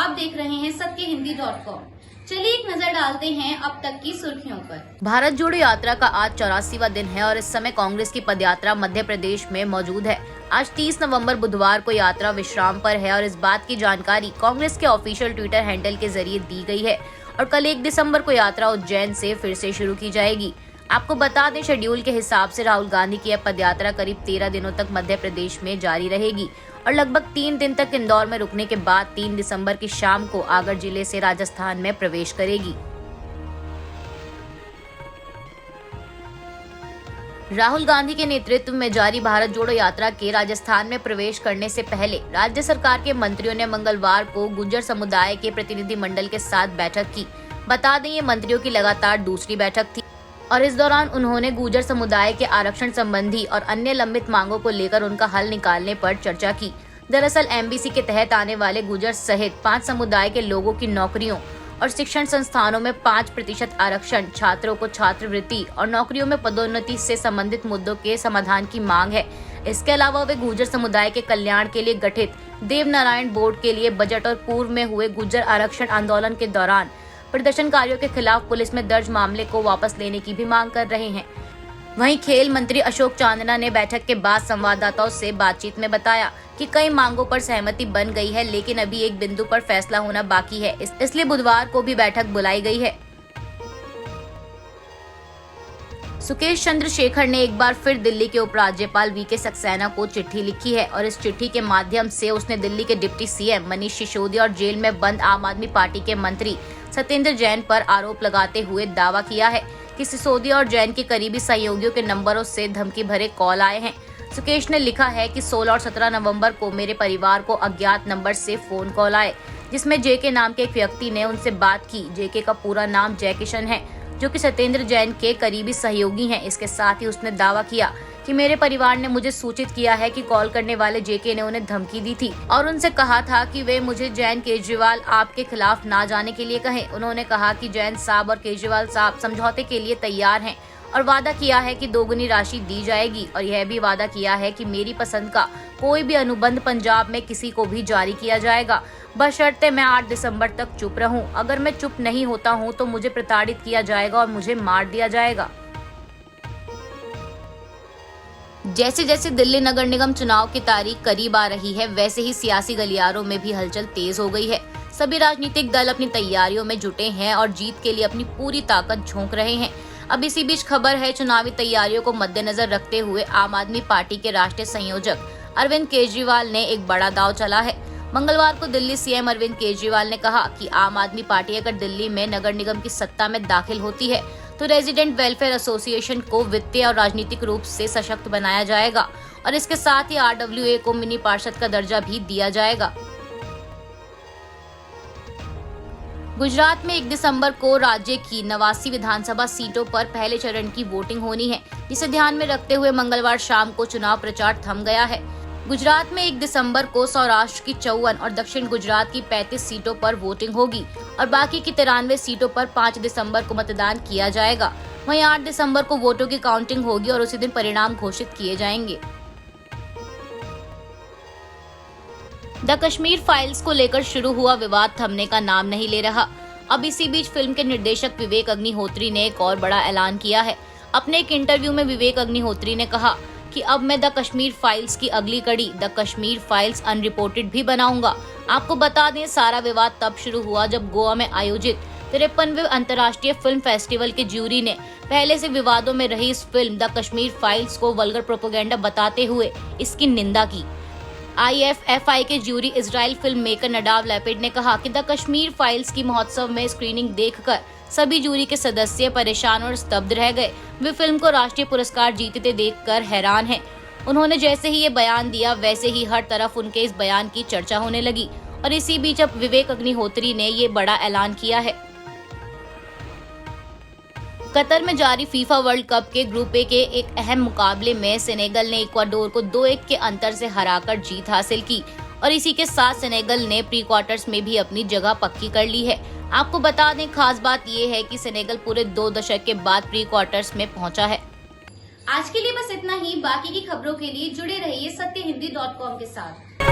आप देख रहे हैं सत्यहिंदी.com। चलिए एक नजर डालते हैं अब तक की सुर्खियों पर। भारत जोड़ो यात्रा का आज 84वां दिन है और इस समय कांग्रेस की पदयात्रा मध्य प्रदेश में मौजूद है। आज 30 नवंबर बुधवार को यात्रा विश्राम पर है और इस बात की जानकारी कांग्रेस के ऑफिशियल ट्विटर हैंडल के जरिए दी गई है और कल 1 दिसंबर को यात्रा उज्जैन से फिर से शुरू की जाएगी। आपको बता दें, शेड्यूल के हिसाब से राहुल गांधी की यह पदयात्रा करीब 13 दिनों तक मध्य प्रदेश में जारी रहेगी और लगभग 3 दिन तक इंदौर में रुकने के बाद 3 दिसंबर की शाम को आगर जिले से राजस्थान में प्रवेश करेगी। राहुल गांधी के नेतृत्व में जारी भारत जोड़ो यात्रा के राजस्थान में प्रवेश करने से पहले राज्य सरकार के मंत्रियों ने मंगलवार को गुर्जर समुदाय के प्रतिनिधि मंडल के साथ बैठक की। बता दें, ये मंत्रियों की लगातार दूसरी बैठक थी और इस दौरान उन्होंने गुर्जर समुदाय के आरक्षण संबंधी और अन्य लंबित मांगों को लेकर उनका हल निकालने पर चर्चा की। दरअसल एमबीसी के तहत आने वाले गुर्जर सहित 5 समुदाय के लोगों की नौकरियों और शिक्षण संस्थानों में 5% आरक्षण, छात्रों को छात्रवृत्ति और नौकरियों में पदोन्नति से संबंधित मुद्दों के समाधान की मांग है। इसके अलावा वे गुर्जर समुदाय के कल्याण के लिए गठित देवनारायण बोर्ड के लिए बजट और पूर्व में हुए गुर्जर आरक्षण आंदोलन के दौरान प्रदर्शनकारियों के खिलाफ पुलिस में दर्ज मामले को वापस लेने की भी मांग कर रहे हैं। वहीं खेल मंत्री अशोक चांदना ने बैठक के बाद संवाददाताओं से बातचीत में बताया कि कई मांगों पर सहमति बन गई है, लेकिन अभी एक बिंदु पर फैसला होना बाकी है, इसलिए बुधवार को भी बैठक बुलाई गई है। सुकेश चंद्रशेखर ने एक बार फिर दिल्ली के उपराज्यपाल वीके सक्सेना को चिट्ठी लिखी है और इस चिट्ठी के माध्यम से उसने दिल्ली के डिप्टी सीएम मनीष सिसोदिया और जेल में बंद आम आदमी पार्टी के मंत्री सत्येंद्र जैन पर आरोप लगाते हुए दावा किया है कि सिसोदिया और जैन के करीबी सहयोगियों के नंबरों से धमकी भरे कॉल आए हैं। सुकेश ने लिखा है कि 16 और 17 नवंबर को मेरे परिवार को अज्ञात नंबर से फोन कॉल आए, जिसमें जेके नाम के एक व्यक्ति ने उनसे बात की। जेके का पूरा नाम जय किशन है, जो कि सत्येंद्र जैन के करीबी सहयोगी हैं। इसके साथ ही उसने दावा किया कि मेरे परिवार ने मुझे सूचित किया है कि कॉल करने वाले जेके ने उन्हें धमकी दी थी और उनसे कहा था कि वे मुझे जैन केजरीवाल आपके खिलाफ ना जाने के लिए कहें। उन्होंने कहा कि जैन साहब और केजरीवाल साहब समझौते के लिए तैयार हैं और वादा किया है कि दोगुनी राशि दी जाएगी और यह भी वादा किया है कि मेरी पसंद का कोई भी अनुबंध पंजाब में किसी को भी जारी किया जाएगा, बशर्ते मैं 8 दिसंबर तक चुप रहूं। अगर मैं चुप नहीं होता हूं तो मुझे प्रताड़ित किया जाएगा और मुझे मार दिया जाएगा। जैसे जैसे दिल्ली नगर निगम चुनाव की तारीख करीब आ रही है, वैसे ही सियासी गलियारों में भी हलचल तेज हो गई है। सभी राजनीतिक दल अपनी तैयारियों में जुटे हैं और जीत के लिए अपनी पूरी ताकत झोंक रहे हैं। अब इसी बीच खबर है, चुनावी तैयारियों को मद्देनजर रखते हुए आम आदमी पार्टी के राष्ट्रीय संयोजक अरविंद केजरीवाल ने एक बड़ा दांव चला है। मंगलवार को दिल्ली सीएम अरविंद केजरीवाल ने कहा कि आम आदमी पार्टी अगर दिल्ली में नगर निगम की सत्ता में दाखिल होती है तो रेजिडेंट वेलफेयर एसोसिएशन को वित्तीय और राजनीतिक रूप से सशक्त बनाया जाएगा और इसके साथ ही आरडब्ल्यूए को मिनी पार्षद का दर्जा भी दिया जाएगा। गुजरात में 1 दिसंबर को राज्य की 89 विधानसभा सीटों पर पहले चरण की वोटिंग होनी है, जिसे ध्यान में रखते हुए मंगलवार शाम को चुनाव प्रचार थम गया है। गुजरात में 1 दिसंबर को सौराष्ट्र की 54 और दक्षिण गुजरात की 35 सीटों पर वोटिंग होगी और बाकी की 93 सीटों पर 5 दिसंबर को मतदान किया जाएगा। वहीं 8 दिसंबर को वोटों की काउंटिंग होगी और उसी दिन परिणाम घोषित किए जाएंगे। द कश्मीर फाइल्स को लेकर शुरू हुआ विवाद थमने का नाम नहीं ले रहा। अब इसी बीच फिल्म के निर्देशक विवेक अग्निहोत्री ने एक और बड़ा ऐलान किया है। अपने एक इंटरव्यू में विवेक अग्निहोत्री ने कहा कि अब मैं द कश्मीर फाइल्स की अगली कड़ी द कश्मीर फाइल्स अनरिपोर्टेड भी बनाऊंगा। आपको बता दें, सारा विवाद तब शुरू हुआ जब गोवा में आयोजित 53वें अंतर्राष्ट्रीय फिल्म फेस्टिवल के ज्यूरी ने पहले से विवादों में रही इस फिल्म द कश्मीर फाइल्स को वल्गर प्रोपेगेंडा बताते हुए इसकी निंदा की। IFFI के jury Israel film maker Nadav Lapid ने कहा कि द कश्मीर फाइल्स की महोत्सव में स्क्रीनिंग देखकर सभी ज्यूरी के सदस्य परेशान और स्तब्ध रह गए। वे फिल्म को राष्ट्रीय पुरस्कार जीतते देखकर हैरान हैं। उन्होंने जैसे ही ये बयान दिया, वैसे ही हर तरफ उनके इस बयान की चर्चा होने लगी और इसी बीच अब विवेक अग्निहोत्री ने ये बड़ा ऐलान किया है। कतर में जारी फीफा वर्ल्ड कप के ग्रुप ए के एक अहम मुकाबले में सेनेगल ने इक्वाडोर को 2-1 के अंतर से हराकर जीत हासिल की और इसी के साथ सेनेगल ने प्री क्वार्टर्स में भी अपनी जगह पक्की कर ली है। आपको बता दें, खास बात ये है कि सेनेगल पूरे 2 दशक के बाद प्री क्वार्टर्स में पहुंचा है। आज के लिए बस इतना ही। बाकी की खबरों के लिए जुड़े रहिए सत्यहिंदी.com के साथ।